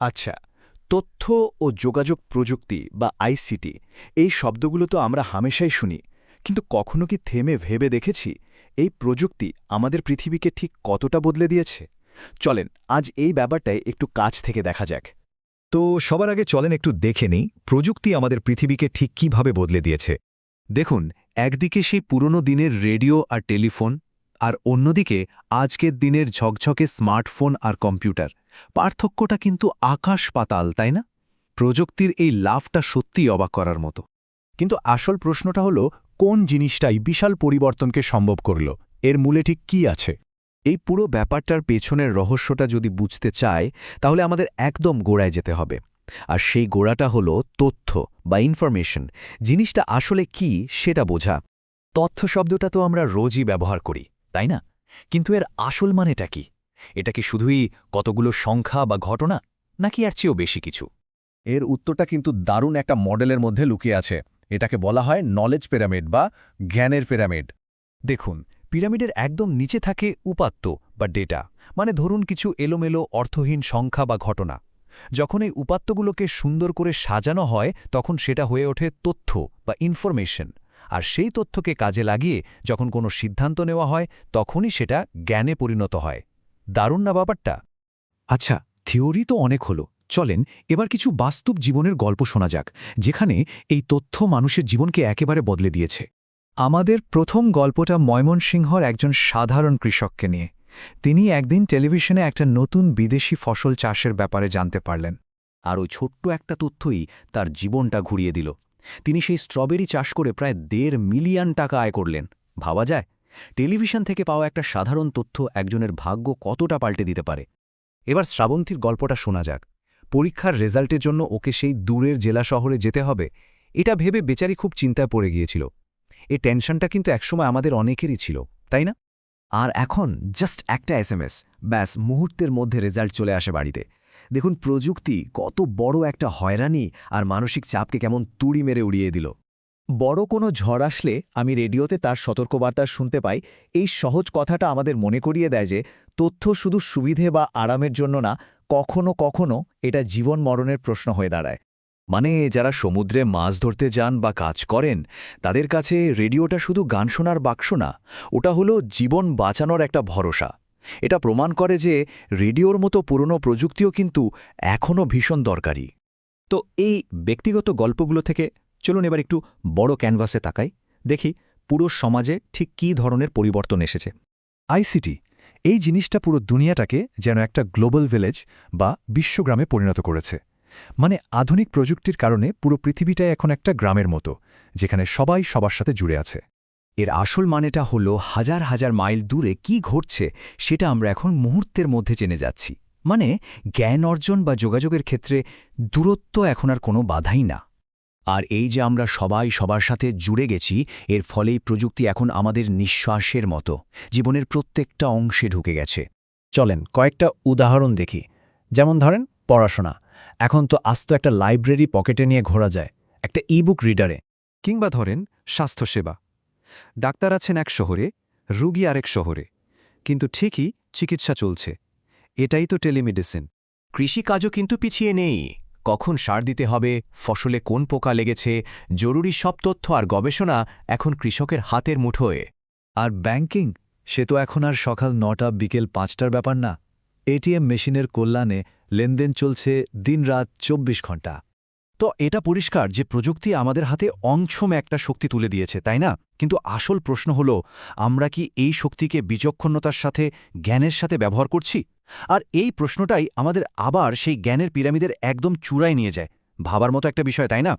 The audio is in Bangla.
আচ্ছা, তথ্য ও যোগাযোগ প্রযুক্তি বা আইসিটি এই শব্দগুলো তো আমরা হামেশাই শুনি, কিন্তু কখনো কি থেমে ভেবে দেখেছি এই প্রযুক্তি আমাদের পৃথিবীকে ঠিক কতটা বদলে দিয়েছে? চলেন আজ এই ব্যাপারটাই একটু কাছ থেকে দেখা যাক। তো সবার আগে চলেন একটু দেখে নিই প্রযুক্তি আমাদের পৃথিবীকে ঠিক কিভাবে বদলে দিয়েছে। দেখুন, একদিকে সেই পুরনো দিনের রেডিও আর টেলিফোন, আর অন্যদিকে আজকের দিনের ঝকঝকে স্মার্টফোন আর কম্পিউটার। পার্থক্যটা কিন্তু আকাশ পাতাল, তাই না? প্রযুক্তির এই লাভটা সত্যিই অবাক করার মতো। কিন্তু আসল প্রশ্নটা হলো, কোন জিনিসটাই বিশাল পরিবর্তনকে সম্ভব করল? এর মূলে ঠিক কি আছে? এই পুরো ব্যাপারটার পেছনের রহস্যটা যদি বুঝতে চায়, তাহলে আমাদের একদম গোড়ায় যেতে হবে। আর সেই গোড়াটা হলো তথ্য বা ইনফরমেশন। জিনিসটা আসলে কি সেটা বোঝা। তথ্য শব্দটা তো আমরা রোজই ব্যবহার করি, তাই না? কিন্তু এর আসল মানেটা কি? এটা কি শুধুই কতগুলো সংখ্যা বা ঘটনা, নাকি এর চেয়েও বেশি কিছু? এর উত্তরটা কিন্তু দারুণ একটা মডেলের মধ্যে লুকিয়ে আছে। এটাকে বলা হয় নলেজ পিরামিড বা জ্ঞানের পিরামিড। দেখুন, পিরামিডের একদম নিচে থাকে উপাত্ত বা ডেটা, মানে ধরুন কিছু এলোমেলো অর্থহীন সংখ্যা বা ঘটনা। যখন এই উপাত্তগুলোকে সুন্দর করে সাজানো হয় তখন সেটা হয়ে ওঠে তথ্য বা ইনফরমেশন। আর সেই তথ্যকে কাজে লাগিয়ে যখন কোনো সিদ্ধান্ত নেওয়া হয় তখনই সেটা জ্ঞানে পরিণত হয়। দারুণ না ব্যাপারটা? আচ্ছা, থিওরি তো অনেক হলো। চলেন এবার কিছু বাস্তব জীবনের গল্প শোনা যাক, যেখানে এই তথ্য মানুষের জীবনকে একেবারে বদলে দিয়েছে। আমাদের প্রথম গল্পটা ময়মনসিংহর একজন সাধারণ কৃষককে নিয়ে। তিনি একদিন টেলিভিশনে একটা নতুন বিদেশি ফসল চাষের ব্যাপারে জানতে পারলেন। আর ওই ছোট্ট একটা তথ্যই তার জীবনটা ঘুরিয়ে দিল। তিনি সেই স্ট্রবেরি চাষ করে প্রায় ১.৫ মিলিয়ন টাকা আয় করলেন। ভাবা যায়, টেলিভিশন থেকে পাওয়া একটা সাধারণ তথ্য একজনের ভাগ্য কতটা পাল্টে দিতে পারে। এবার শ্রাবন্তীর গল্পটা শোনা যাক। পরীক্ষার রেজাল্টের জন্য ওকে সেই দূরের জেলা শহরে যেতে হবে, এটা ভেবে বেচারি খুব চিন্তায় পড়ে গিয়েছিল। এই টেনশনটা কিন্তু একসময় আমাদের অনেকেরই ছিল, তাই না? আর এখন জাস্ট একটা এসএমএস, ব্যাস মুহূর্তের মধ্যে রেজাল্ট চলে আসে বাড়িতে। দেখুন প্রযুক্তি কত বড় একটা হয়রানি আর মানসিক চাপকে কেমন তুড়ি মেরে উড়িয়ে দিল। বড় কোনো ঝড় আসলে আমি রেডিওতে তার সতর্কবার্তা শুনতে পাই। এই সহজ কথাটা আমাদের মনে করিয়ে দেয় যে তথ্য শুধু সুবিধে বা আরামের জন্য না, কখনো কখনো এটা জীবন মরণের প্রশ্ন হয়ে দাঁড়ায়। মানে যারা সমুদ্রে মাছ ধরতে যান বা কাজ করেন, তাদের কাছে রেডিওটা শুধু গান শোনার বাক্স না, ওটা হলো জীবন বাঁচানোর একটা ভরসা। এটা প্রমাণ করে যে রেডিওর মতো পুরনো প্রযুক্তিও কিন্তু এখনও ভীষণ দরকারি। তো এই ব্যক্তিগত গল্পগুলো থেকে চলুন এবার একটু বড় ক্যানভাসে তাকাই, দেখি পুরো সমাজে ঠিক কী ধরনের পরিবর্তন এসেছে। আইসিটি এই জিনিসটা পুরো দুনিয়াটাকে যেন একটা গ্লোবাল ভিলেজ বা বিশ্বগ্রামে পরিণত করেছে। মানে আধুনিক প্রযুক্তির কারণে পুরো পৃথিবীটাই এখন একটা গ্রামের মতো, যেখানে সবাই সবার সাথে জুড়ে আছে। এর আসল মানেটা হলো হাজার হাজার মাইল দূরে কি ঘটছে সেটা আমরা এখন মুহূর্তের মধ্যে জেনে যাচ্ছি। মানে জ্ঞান অর্জন বা যোগাযোগের ক্ষেত্রে দূরত্ব এখন আর কোনো বাধাই না। আর এই যে আমরা সবাই সবার সাথে জুড়ে গেছি, এর ফলেই প্রযুক্তি এখন আমাদের নিঃশ্বাসের মতো জীবনের প্রত্যেকটা অংশে ঢুকে গেছে। চলেন কয়েকটা উদাহরণ দেখি। যেমন ধরেন পড়াশোনা, এখন তো আস্ত একটা লাইব্রেরি পকেটে নিয়ে ঘোরা যায়, একটা ইবুক রিডারে। কিংবা ধরেন স্বাস্থ্যসেবা, ডাক্তার আছেন এক শহরে, রুগী আরেক শহরে, কিন্তু ঠিকই চিকিৎসা চলছে। এটাই তো টেলিমেডিসিন। কৃষিকাজও কিন্তু পিছিয়ে নেই। কখন সার দিতে হবে, ফসলে কোন পোকা লেগেছে, জরুরি সব তথ্য আর গবেষণা এখন কৃষকের হাতের মুঠোয়। আর ব্যাংকিং, সে তো এখন আর সকাল ৯টা বিকেল ৫টার ব্যাপার না। এটিএম মেশিনের কল্যাণে লেনদেন চলছে দিনরাত ২৪ ঘণ্টা। তো এটা পরিষ্কার যে প্রযুক্তি আমাদের হাতে অংশমে একটা শক্তি তুলে দিয়েছে, তাই না? কিন্তু আসল প্রশ্ন হলো, আমরা কি এই শক্তিকে বিচক্ষণতার সাথে, জ্ঞানের সাথে ব্যবহার করছি? আর এই প্রশ্নটাই আমাদের আবার সেই জ্ঞানের পিরামিডের একদম চূড়ায় নিয়ে যায়। ভাবার মতো একটা বিষয়, তাই না?